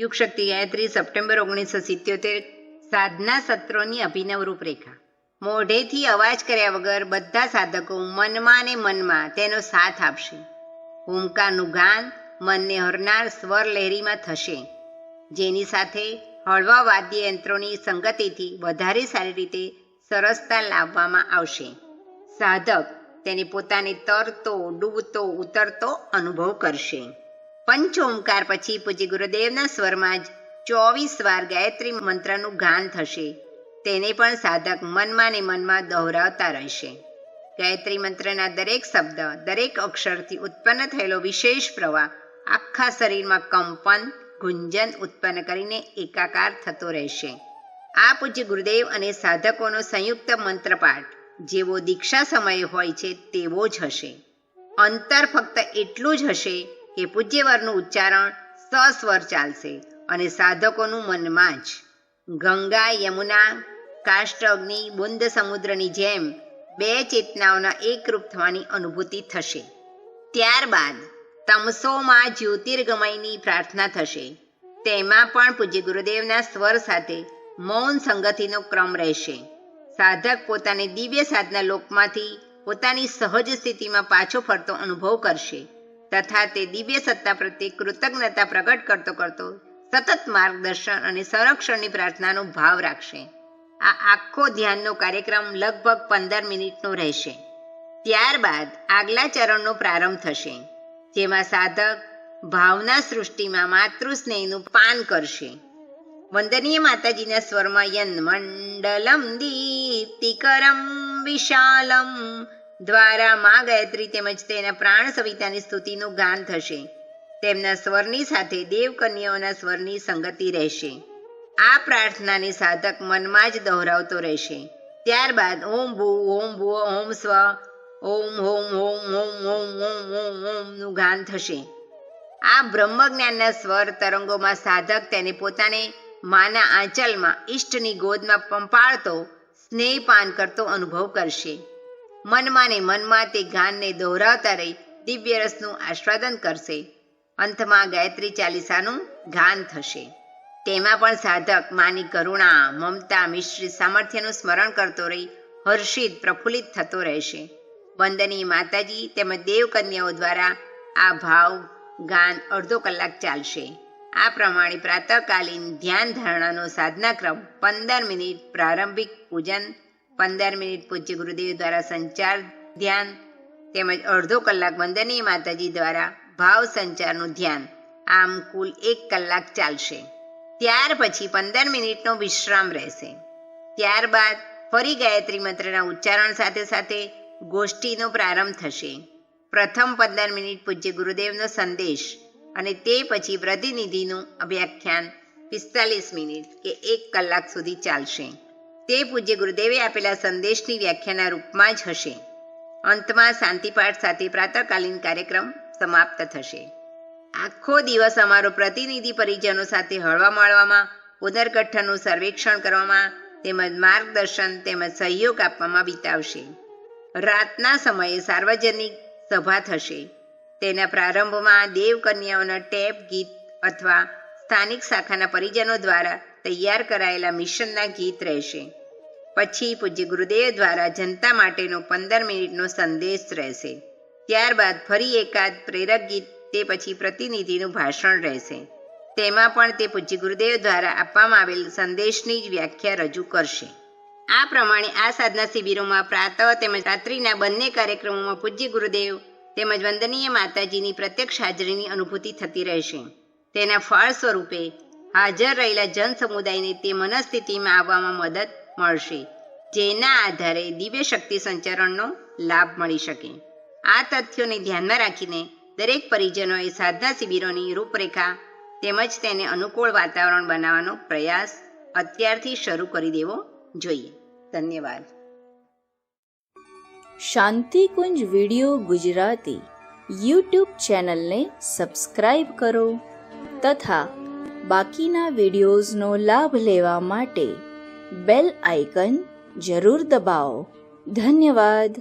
યુગ શક્તિ ગાયત્રી સપ્ટેમ્બર 1977 સાધના સત્રોની અભિનવ રૂપરેખા. મોઢેથી અવાજ કર્યા વગર બધા સાધકો મનમાં ને મનમાં તેનો સાથ આપશે. ઓમકારનું ગાન મનને હરનાર સ્વર લહેરીમાં થશે, જેની સાથે હળવા વાદ્ય યંત્રોની સંગતિથી વધારે સારી રીતે સરસતા લાવવામાં આવશે. સાધક તેને પોતાને તરતો, ડૂબતો, ઉતરતો અનુભવ કરશે. પંચ ઓમકાર પછી પૂજ્ય ગુરુદેવના સ્વરમાં જ 24 વાર ગાયત્રી મંત્રનું ગાન થશે. તેને પણ સાધક મનમાં ને મનમાં દોહરાવતા રહેશે. ગાયત્રી મંત્રના દરેક શબ્દ, દરેક અક્ષરથી ઉત્પન્ન થયેલો વિશેષ પ્રવાહ આખા શરીરમાં કંપન, ગુંજન ઉત્પન્ન કરીને એકાકાર થતો રહેશે. આ પૂજ્ય ગુરુદેવ અને સાધકોનો સંયુક્ત મંત્રપાઠ જેવો દીક્ષા સમયે હોય છે તેવો જ હશે. અંતર ફક્ત એટલું જ હશે કે પૂજ્યવરનું ઉચ્ચારણ સસ્વર ચાલશે અને સાધકોનું મનમાં જ. ગંગા, યમુના, કાષ્ઠ, અગ્નિ, બુંદ સમુદ્રની જેમ બે ચેતનાઓના એકરૂપ થવાની અનુભૂતિ થશે. ત્યારબાદ તમસોમાં જ્યોતિર્ગમયની પ્રાર્થના થશે. તેમાં પણ પૂજ્ય ગુરુદેવના સ્વર સાથે મૌન સંગતિનો ક્રમ રહેશે. સાધક પોતાને દિવ્ય સાધના લોકમાંથી પોતાની સહજ સ્થિતિમાં પાછો ફરતો અનુભવ કરશે તથા તે દિવ્ય સત્તા પ્રત્યે કૃતજ્ઞતા પ્રગટ કરતો કરતો સતત માર્ગદર્શન અને સંરક્ષણની પ્રાર્થનાનો ભાવ રાખશે. આ આખો ધ્યાનનો કાર્યક્રમ લગભગ 15 મિનિટનો રહેશે. ત્યારબાદ આગલા ચરણનો પ્રારંભ થશે, જેમાં સાધક ભાવના સૃષ્ટિમાં માતૃસ્નેહનું પાન કરશે. વંદનીય માતાજીના સ્વરમાં યન મંડલમ દીપ્તિકરમ વિશાલમ દ્વારા મા ગાયત્રી તેમજ તેના પ્રાણ સવિતાની સ્તુતિનું ગાન થશે. તેમના સ્વરની સાથે દેવકન્યાઓના સ્વરની સંગતિ રહેશે. આ પ્રાર્થનાને સાધક મનમાં જ દોહરાવતો રહેશે. ત્યારબાદ ઓમ ભૂ ઓમ ભૂ ઓમ સ્વ ઓમ હોમ ઓમ ઓમ ઓમ ઓમ ઓમ ઓમનું ગાન થશે. આ બ્રહ્મજ્ઞાનના સ્વર તરંગોમાં સાધક તેને પોતાને માના આંચલમાં ઈષ્ટની ગોદમાં પંપાળતો સ્નેહપાન કરતો અનુભવ કરશે. મનમાં ને મનમાં તે ગાનને દોહરાવતા રહી દિવ્ય રસનું આસ્વાદન કરશે. અંતમાં ગાયત્રી ચાલીસાનું ગાન થશે. તેમાં પણ સાધક માની કરુણા, મમતા મિશ્રિત સામર્થ્યનું સ્મરણ કરતો રહી હર્ષિત, પ્રફુલ્લિત થતો રહેશે. વંદનીય માતાજી તેમજ દેવકન્યાઓ દ્વારા આ ભાવ ગાન અડધો કલાક ચાલશે. આ પ્રમાણે પ્રાતઃકાલીન ધ્યાન ધારણાનો સાધનાક્રમ 15 મિનિટ પ્રારંભિક પૂજન, 15 મિનિટ પૂજ્ય ગુરુદેવ દ્વારા સંચાર ધ્યાન તેમજ અડધો કલાક વંદનીય માતાજી દ્વારા ભાવ સંચારનું ધ્યાન, આમ કુલ 1 કલાક ચાલશે. ત્યાર પછી 15 મિનિટનો વિશ્રામ રહેશે. ત્યારબાદ ફરી ગાયત્રી મંત્રના ઉચ્ચારણ સાથે સાથે ગોષ્ઠીનો પ્રારંભ થશે. પ્રથમ 15 મિનિટ પૂજ્ય ગુરુદેવનો સંદેશ અને તે પછી પ્રતિનિધિનું અભ્યાખ્યાન 45 મિનિટ કે 1 કલાક સુધી ચાલશે. તે પૂજ્ય ગુરુદેવે આપેલા સંદેશની વ્યાખ્યાના રૂપમાં જ હશે. અંતમાં શાંતિપાઠ સાથે પ્રાતઃકાલીન કાર્યક્રમ સમાપ્ત થશે. આખો દિવસ અમારો પ્રતિનિધિ પરિજનો સાથે હળવા મળવામાં, પુનર્ગઠનનું સર્વેક્ષણ કરવામાં તેમજ માર્ગદર્શન તેમજ સહયોગ આપવામાં વિતાવશે. રાતના સમયે સાર્વજનિક સભા થશે. તેના પ્રારંભમાં દેવકન્યાઓના ટેપ ગીત અથવા સ્થાનિક શાખાના પરિજનો દ્વારા તૈયાર કરાયેલા મિશનના ગીત રહેશે. પછી પૂજ્ય ગુરુદેવ દ્વારા જનતા માટેનો 15 મિનિટનો સંદેશ રહેશે. ત્યારબાદ ફરી એકાદ પ્રેરક ગીત, તે પછી પ્રતિનિધિનું ભાષણ રહેશે. તેમાં પણ તે પૂજ્ય ગુરુદેવ દ્વારા આપવામાં આવેલ સંદેશની જ વ્યાખ્યા રજૂ કરશે. આ પ્રમાણે આ સાધના શિબિરોમાં પ્રાતઃ તેમજ રાત્રિના બંને કાર્યક્રમોમાં પૂજ્ય ગુરુદેવ તેમજ વંદનીય માતાજીની પ્રત્યક્ષ હાજરીની અનુભૂતિ થતી રહેશે. તેના ફળ સ્વરૂપે હાજર રહેલા જન સમુદાયને તે મનસ્થિતિમાં આવવામાં મદદ મળશે, જેના આધારે દિવ્ય શક્તિ સંચરણનો લાભ મળી શકે. આ તથ્યોને ધ્યાનમાં રાખીને દરેક પરિજનોએ સાધના શિબિરોની રૂપરેખા તેમજ તેને અનુકૂળ વાતાવરણ બનાવવાનો પ્રયાસ અત્યારથી શરૂ કરી દેવો જોઈએ. ધન્યવાદ. શાંતિકુંજ વિડિયો ગુજરાતી યુટ્યુબ ચેનલને સબસ્ક્રાઈબ કરો તથા બાકીના વિડિયોઝનો લાભ લેવા માટે બેલ આઇકન જરૂર દબાવો. ધન્યવાદ.